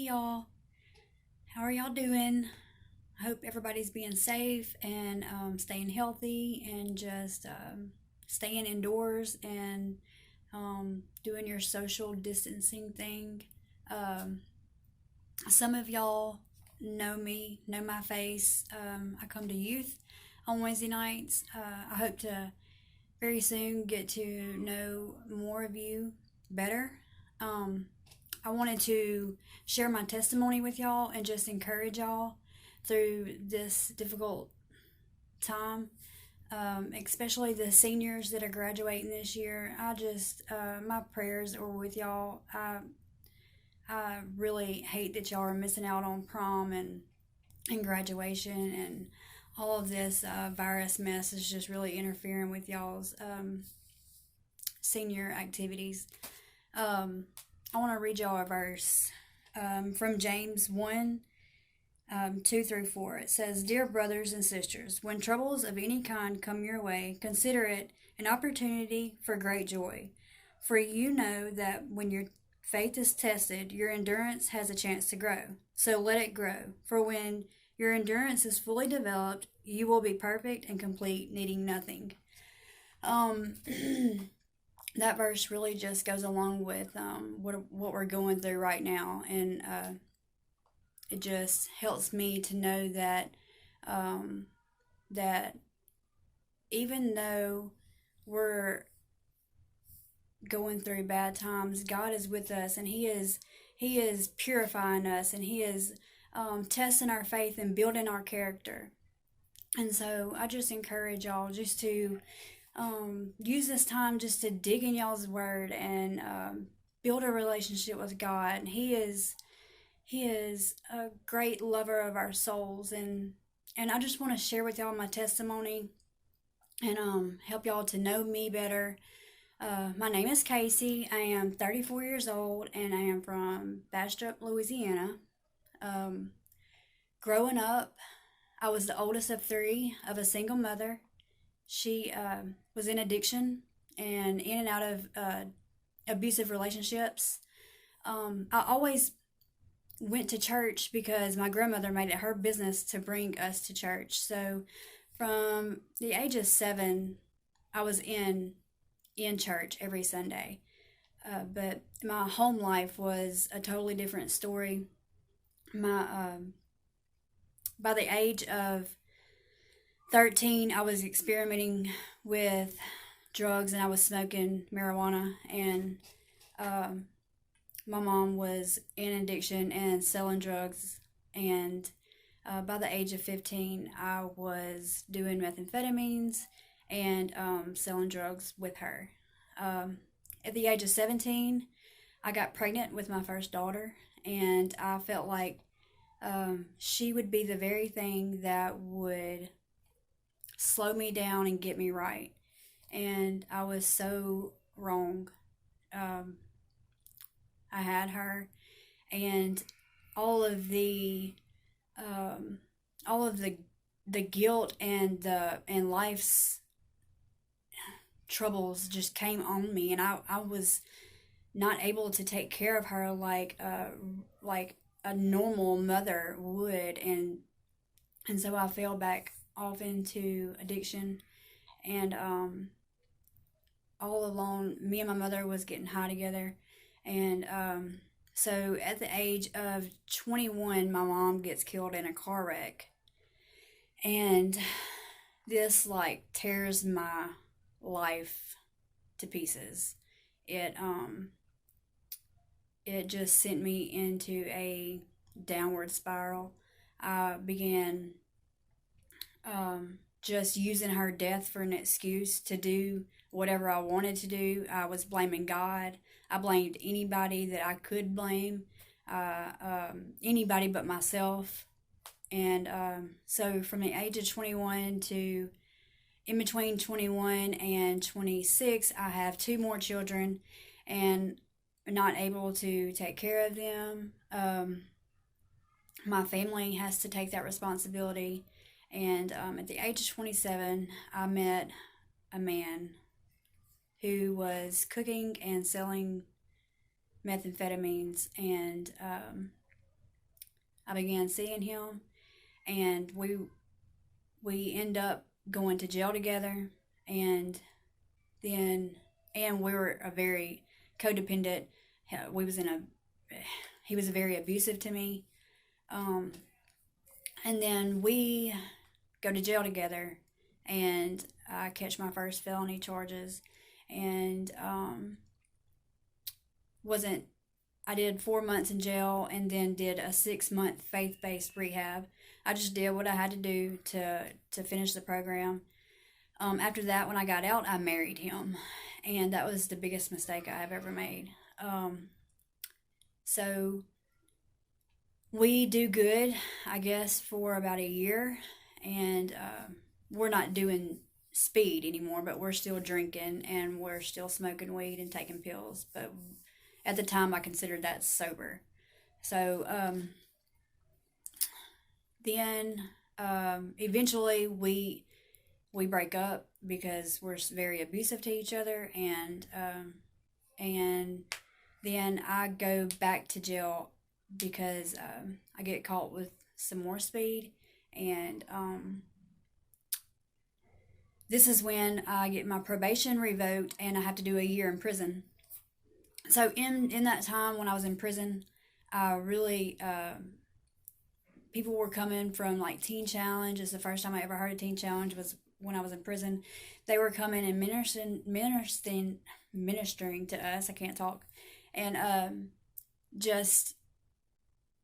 y'all. How are y'all doing? I hope everybody's being safe and staying healthy and just staying indoors and doing your social distancing thing. Um, some of y'all know me, know my face. I come to youth on Wednesday nights. I hope to very soon get to know more of you better. Um, I wanted to share my testimony with y'all and just encourage y'all through this difficult time, especially the seniors that are graduating this year. My prayers are with y'all. I really hate that y'all are missing out on prom and graduation and all of this virus mess is just really interfering with y'all's senior activities. I want to read y'all a verse from James 1 2 through 4. It says, "Dear brothers and sisters, when troubles of any kind come your way, consider it an opportunity for great joy. For you know that when your faith is tested, your endurance has a chance to grow. So let it grow. For when your endurance is fully developed, you will be perfect and complete, needing nothing." Um, that verse really just goes along with what we're going through right now, and it just helps me to know that um, that even though we're going through bad times, God is with us, and He is purifying us, and He is testing our faith and building our character. And so I just encourage y'all just to use this time just to dig in y'all's word and build a relationship with God. He is a great lover of our souls, and I just want to share with y'all my testimony and help y'all to know me better. My name is Casie. I am 34 years old, and I am from Bastrop, Louisiana. Um, Growing up, I was the oldest of three of a single mother. She was in addiction and in and out of abusive relationships. I always went to church because my grandmother made it her business to bring us to church. So from the age of 7, I was in church every Sunday. But my home life was a totally different story. My By the age of 13, I was experimenting with drugs and I was smoking marijuana, and um, my mom was in addiction and selling drugs. And by the age of 15, I was doing methamphetamines and selling drugs with her. At the age of 17, I got pregnant with my first daughter, and I felt like she would be the very thing that would slow me down and get me right. And I was so wrong. Um, I had her, and all of the um, all of the guilt and life's troubles just came on me, and I was not able to take care of her like a normal mother would, and so I fell back off into addiction, and all alone me and my mother was getting high together, and so at the age of 21 my mom gets killed in a car wreck, and this like tears my life to pieces. It um it just sent me into a downward spiral. I began just using her death for an excuse to do whatever I wanted to do. I was blaming God. I blamed anybody that I could blame, anybody but myself. And so from the age of 21 to in between 21 and 26, I have two more children and not able to take care of them. My family has to take that responsibility. And at the age of 27, I met a man who was cooking and selling methamphetamines, and I began seeing him, and we end up going to jail together, and then and we were a very codependent. We was in a he was very abusive to me, um, and then we go to jail together, and I catch my first felony charges, and wasn't I did 4 months in jail and then did a 6 month faith based rehab. I just did what I had to do to finish the program. After that, when I got out, I married him, and that was the biggest mistake I have ever made. So we do good, I guess, for about a year, and we're not doing speed anymore, but we're still drinking and we're still smoking weed and taking pills. But at the time, I considered that sober. So then eventually we break up because we're very abusive to each other, and then I go back to jail because I get caught with some more speed, and this is when I get my probation revoked and I have to do a year in prison. So in that time when I was in prison, I really people were coming from like Teen Challenge. It's the first time I ever heard of Teen Challenge was when I was in prison. They were coming and ministering to us. I can't talk, and just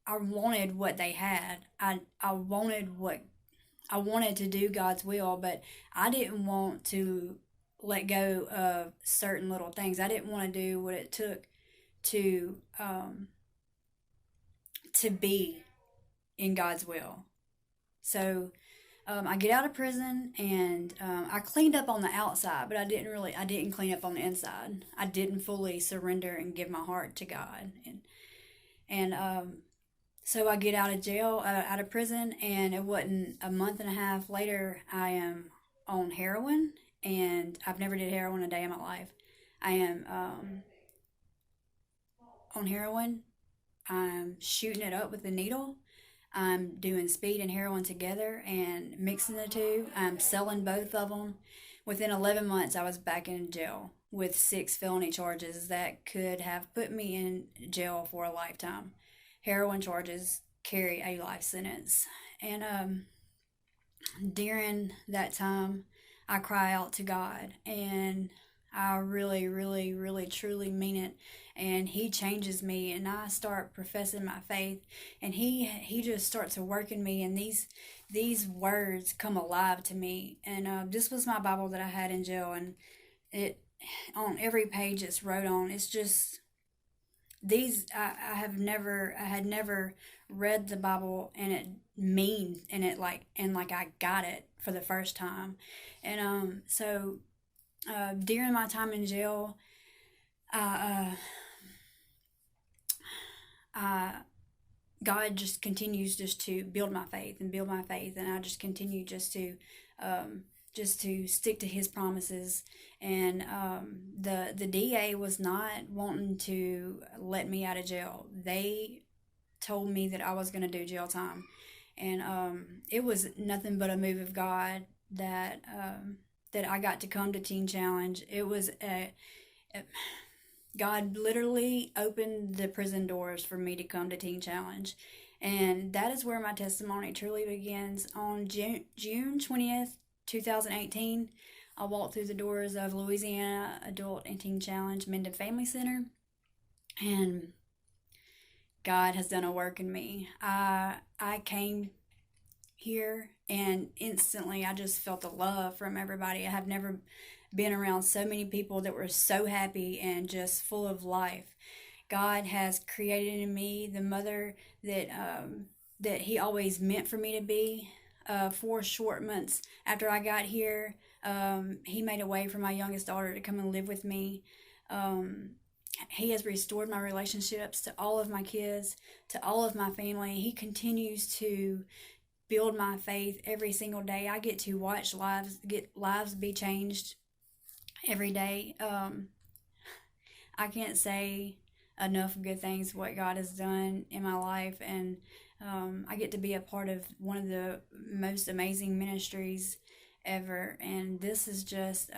I wanted what they had. I wanted to do God's will, but I didn't want to let go of certain little things. I didn't want to do what it took to be in God's will. So I get out of prison, and I cleaned up on the outside, but I didn't clean up on the inside. I didn't fully surrender and give my heart to God, and so I get out of jail, out of prison, and it wasn't a month and a half later, I am on heroin, and I've never did heroin a day in my life. I am on heroin. I'm shooting it up with a needle. I'm doing speed and heroin together and mixing the two. I'm selling both of them. Within 11 months, I was back in jail with 6 felony charges that could have put me in jail for a lifetime. Heroin charges carry a life sentence. And during that time, I cry out to God, and I really, really, really, truly mean it. And He changes me, and I start professing my faith, and He just starts to work in me, and these words come alive to me. And this was my Bible that I had in jail, and it on every page it's wrote on. It's just these I had never read the Bible and it like I got it for the first time. And so during my time in jail, I I God just continues just to build my faith and build my faith, and I just continue just to stick to His promises. And the DA was not wanting to let me out of jail. They told me that I was going to do jail time, and it was nothing but a move of God that I got to come to Teen Challenge. It was God literally opened the prison doors for me to come to Teen Challenge. And that is where my testimony truly begins. On June 20th, 2018, I walked through the doors of Louisiana Adult and Teen Challenge Mended Family Center, and God has done a work in me. I came here, and instantly I just felt the love from everybody. I have never been around so many people that were so happy and just full of life. God has created in me the mother that He always meant for me to be. 4 short months after I got here, He made a way for my youngest daughter to come and live with me. He has restored my relationships to all of my kids, to all of my family. He continues to build my faith every single day. I get to watch lives be changed every day. I can't say enough good things what God has done in my life, and I get to be a part of one of the most amazing ministries ever, and this is just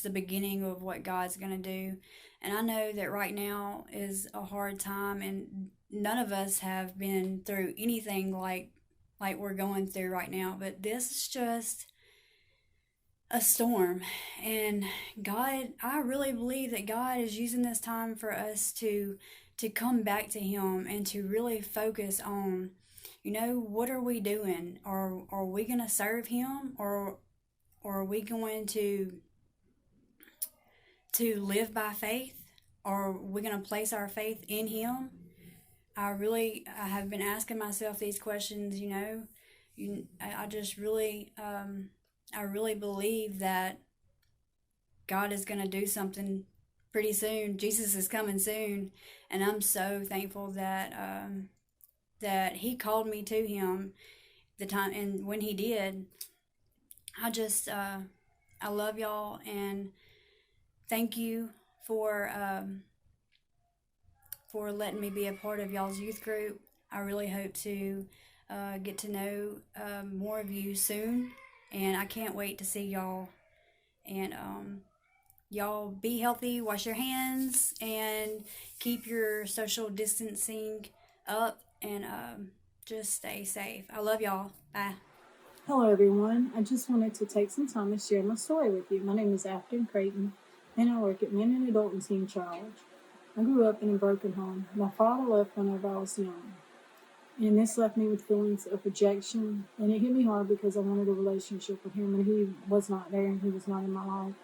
the beginning of what God's gonna do. And I know that right now is a hard time, and none of us have been through anything like we're going through right now. But this is just a storm, and I really believe that God is using this time for us to come back to Him and to really focus on, what are we doing? Are we gonna serve Him, or are we going to live by faith, or are we going to place our faith in Him? I have been asking myself these questions. I just really I really believe that God is going to do something pretty soon. Jesus is coming soon, and I'm so thankful that He called me to Him the time, and when He did, I love y'all, and thank you for letting me be a part of y'all's youth group. I really hope to get to know more of you soon, and I can't wait to see y'all. And y'all be healthy, wash your hands, and keep your social distancing up, and just stay safe. I love y'all. Bye. Hello everyone, I just wanted to take some time to share my story with you. My name is Aftans and I work at Men and Adult and Teen Charge. I grew up in a broken home. My father left whenever I was young, and this left me with feelings of rejection, and it hit me hard because I wanted a relationship with him, and he was not there, and he was not in my life.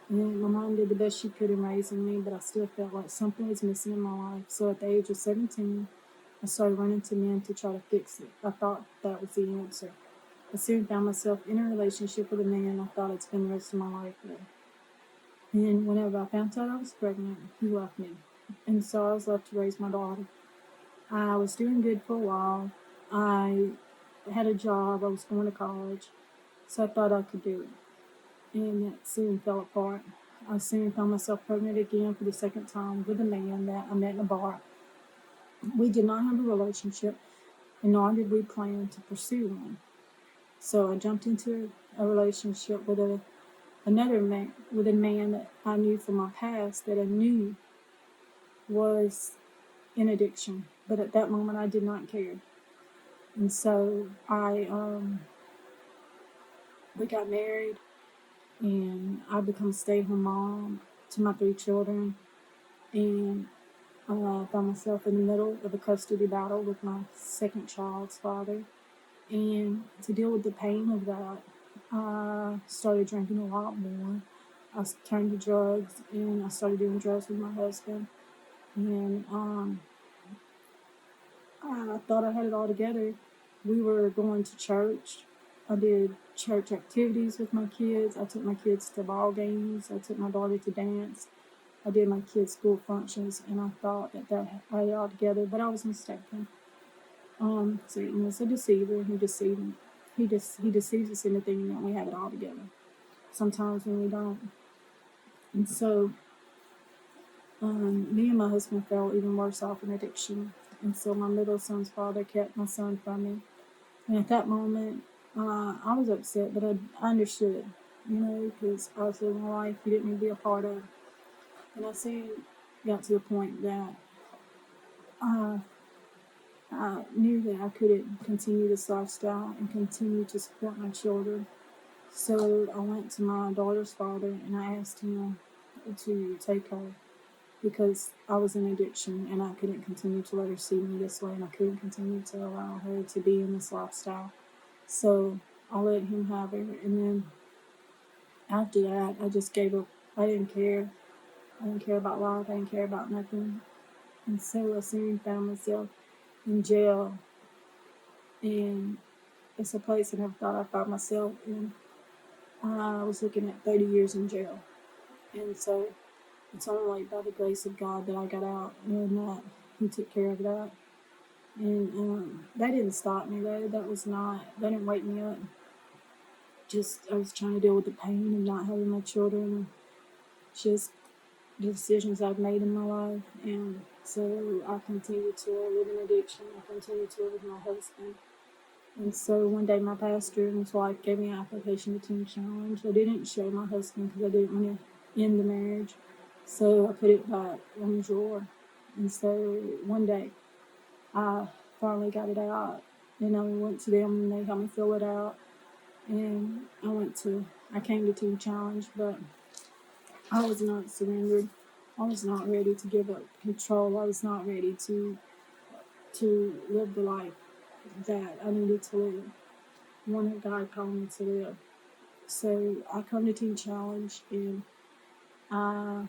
And my mom did the best she could in raising me, but I still felt like something was missing in my life. So at the age of 17, I started running to men to try to fix it. I thought that was the answer. I soon found myself in a relationship with a man I thought I'd spend the rest of my life with. And whenever I found out I was pregnant, he left me. And so I was left to raise my daughter. I was doing good for a while. I had a job. I was going to college. So I thought I could do it. And that soon fell apart. I soon found myself pregnant again for the second time with a man that I met in a bar. We did not have a relationship, and nor did we plan to pursue one. So I jumped into a relationship with a man that I knew from my past, that I knew was in addiction. But at that moment, I did not care. And so we got married, and I became a stay-at-home mom to my 3 children. And I found myself in the middle of a custody battle with my second child's father. And to deal with the pain of that, I started drinking a lot more. I turned to drugs, and I started doing drugs with my husband. And I thought I had it all together. We were going to church. I did church activities with my kids. I took my kids to ball games. I took my daughter to dance. I did my kids' school functions, and I thought that I had it all together, but I was mistaken. Satan is a deceiver. He deceived me. He deceives us into thinking that we have it all together. Sometimes when we don't. And so, me and my husband fell even worse off in addiction. And so my middle son's father kept my son from me. And at that moment, I was upset, but I understood, because I was living a life he didn't need to be a part of. And I soon got to the point that I knew that I couldn't continue this lifestyle and continue to support my children. So I went to my daughter's father and I asked him to take her, because I was in addiction and I couldn't continue to let her see me this way, and I couldn't continue to allow her to be in this lifestyle. So I let him have her, and then after that, I just gave up. I didn't care. I didn't care about life. I didn't care about nothing. And so I soon found myself in jail, and it's a place I never thought I'd find myself in. I was looking at 30 years in jail, and so it's only by the grace of God that I got out, and that He took care of that. And that didn't stop me though. That didn't wake me up. Just, I was trying to deal with the pain of not having my children, and just the decisions I've made in my life. And So I continued to live in addiction. I continued to live with my husband. And so one day my pastor and his wife gave me an application to Teen Challenge. I didn't show my husband because I didn't want to end the marriage. So I put it back in the drawer. And so one day I finally got it out. And I went to them and they helped me fill it out. And I came to Teen Challenge, but I was not surrendered. I was not ready to give up control. I was not ready to live the life that I needed to live, one that God called me to live. So I come to Teen Challenge and I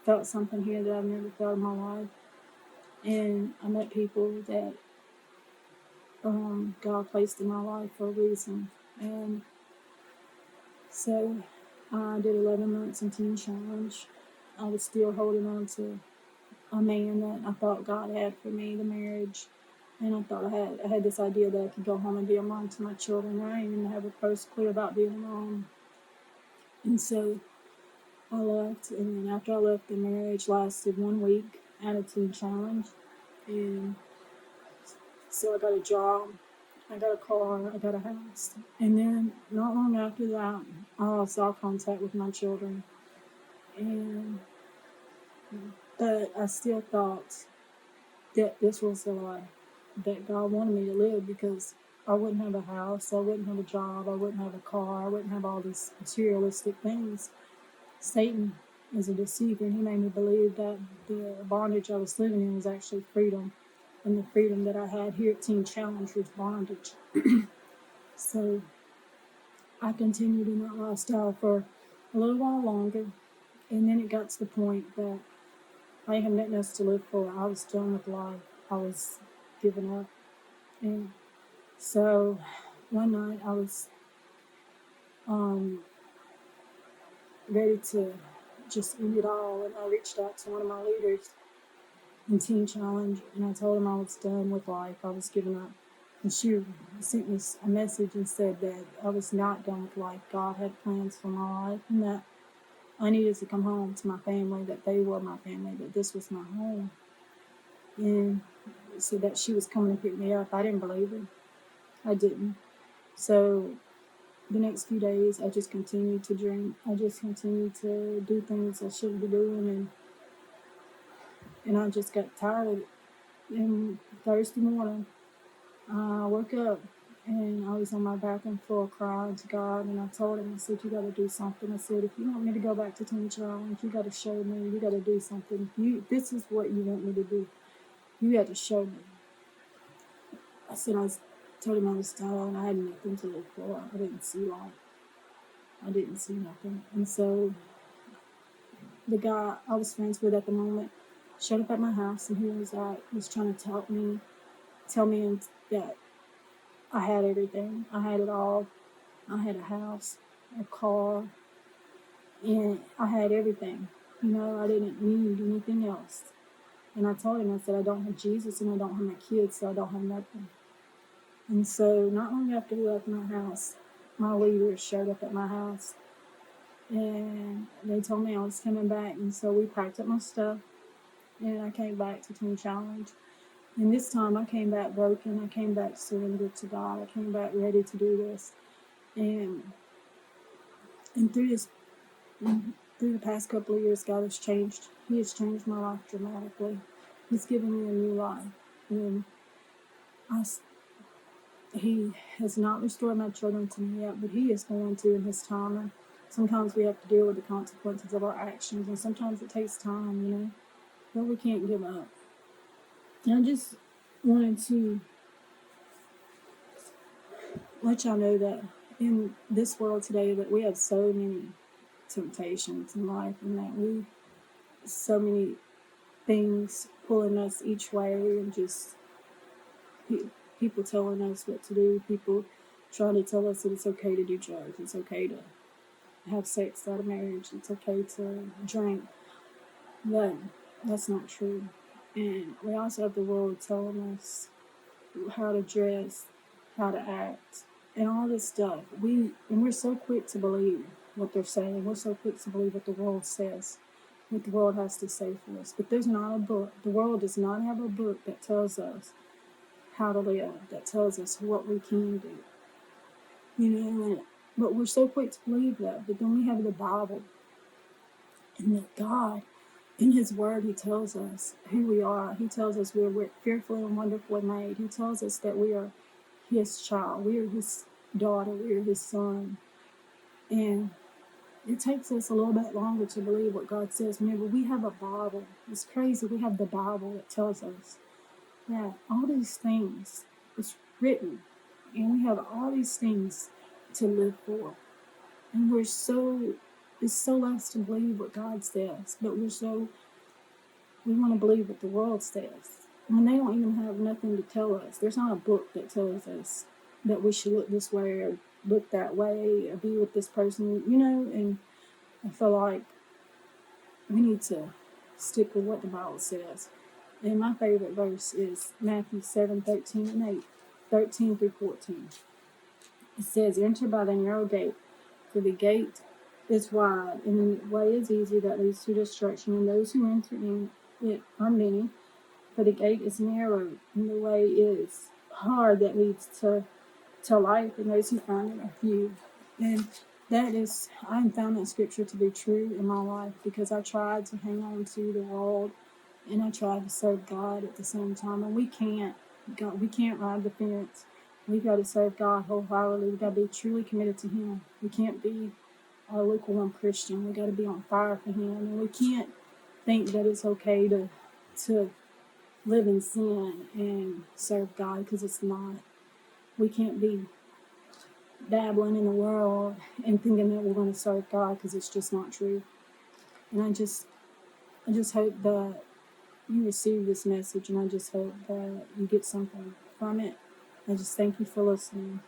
felt something here that I've never felt in my life. And I met people that God placed in my life for a reason. And so I did 11 months in Teen Challenge. I was still holding on to a man that I thought God had for me, the marriage. And I thought I had this idea that I could go home and be a mom to my children. I didn't even have a first clue about being a mom. And so I left, and then after I left, the marriage lasted 1 week at a Teen Challenge. And so I got a job, I got a car, I got a house. And then not long after that, I lost all contact with my children. And but I still thought that this was a lie, that God wanted me to live because I wouldn't have a house, I wouldn't have a job, I wouldn't have a car, I wouldn't have all these materialistic things. Satan is a deceiver, and he made me believe that the bondage I was living in was actually freedom, and the freedom that I had here at Teen Challenge was bondage. So I continued in that lifestyle for a little while longer, and then it got to the point that I had nothing else to live for. I was done with life. I was giving up. And so one night I was ready to just end it all, and I reached out to one of my leaders in Teen Challenge, and I told him I was done with life. I was giving up. And she sent me a message and said that I was not done with life. God had plans for my life, and that I needed to come home to my family, that they were my family, that this was my home. And so that she was coming to pick me up. I didn't believe her. I didn't. So the next few days, I just continued to drink. I just continued to do things I shouldn't be doing, and I just got tired of it. And Thursday morning, I woke up and I was on my bathroom floor crying to God, and I told him, I said, you got to do something. I said, if you want me to go back to Teen Challenge, you got to show me. You got to do something. This is what you want me to do. You got to show me. I said, told him I was tired and I had nothing to live for. I didn't see life. I didn't see nothing. And so the guy I was friends with at the moment showed up at my house, and he was trying to tell me that I had everything. I had it all. I had a house, a car, and I had everything. I didn't need anything else. And I told him, I said, I don't have Jesus and I don't have my kids, so I don't have nothing. And so not long after he left my house, my leaders showed up at my house, and they told me I was coming back. And so we packed up my stuff, and I came back to Teen Challenge. And this time I came back broken. I came back surrendered to God. I came back ready to do this. And through the past couple of years, God has changed. He has changed my life dramatically. He's given me a new life. And He has not restored my children to me yet, but He is going to in His time. And sometimes we have to deal with the consequences of our actions, and sometimes it takes time, but we can't give up. And I just wanted to let y'all know that in this world today, that we have so many temptations in life, and that so many things pulling us each way, and just people telling us what to do, people trying to tell us that it's okay to do drugs, it's okay to have sex out of marriage, it's okay to drink. But that's not true. And we also have the world telling us how to dress, how to act, and all this stuff. We're so quick to believe what they're saying. We're so quick to believe what the world says. what the world has to say for us. But there's not a book. The world does not have a book that tells us how to live, that tells us what we can do. But we're so quick to believe that. But then we have the Bible, and that God, in His Word, He tells us who we are. He tells us we're fearfully and wonderfully made. He tells us that we are His child. We are His daughter. We are His son. And it takes us a little bit longer to believe what God says. Remember, we have a Bible. It's crazy. We have the Bible that tells us that all these things is written, and we have all these things to live for. And it's so less to believe what God says, but we want to believe what the world says. When they don't even have nothing to tell us. There's not a book that tells us that we should look this way or look that way or be with this person, and I feel like we need to stick with what the Bible says. And my favorite verse is Matthew 7:13 and 8, 13 through 14. It says, "Enter by the narrow gate, for the gate is wide, and the way is easy that leads to destruction, and those who enter in it are many. For the gate is narrow, and the way is hard that leads to life, and those who find it are few." And I have found that scripture to be true in my life, because I tried to hang on to the world, and I tried to serve God at the same time. And we can't ride the fence. We got to serve God wholeheartedly. We got to be truly committed to Him. We can't be a lukewarm Christian. We got to be on fire for Him, and we can't think that it's okay to live in sin and serve God, because it's not. We can't be dabbling in the world and thinking that we're going to serve God, because it's just not true. And I just hope that you receive this message, and I just hope that you get something from it. I just thank you for listening.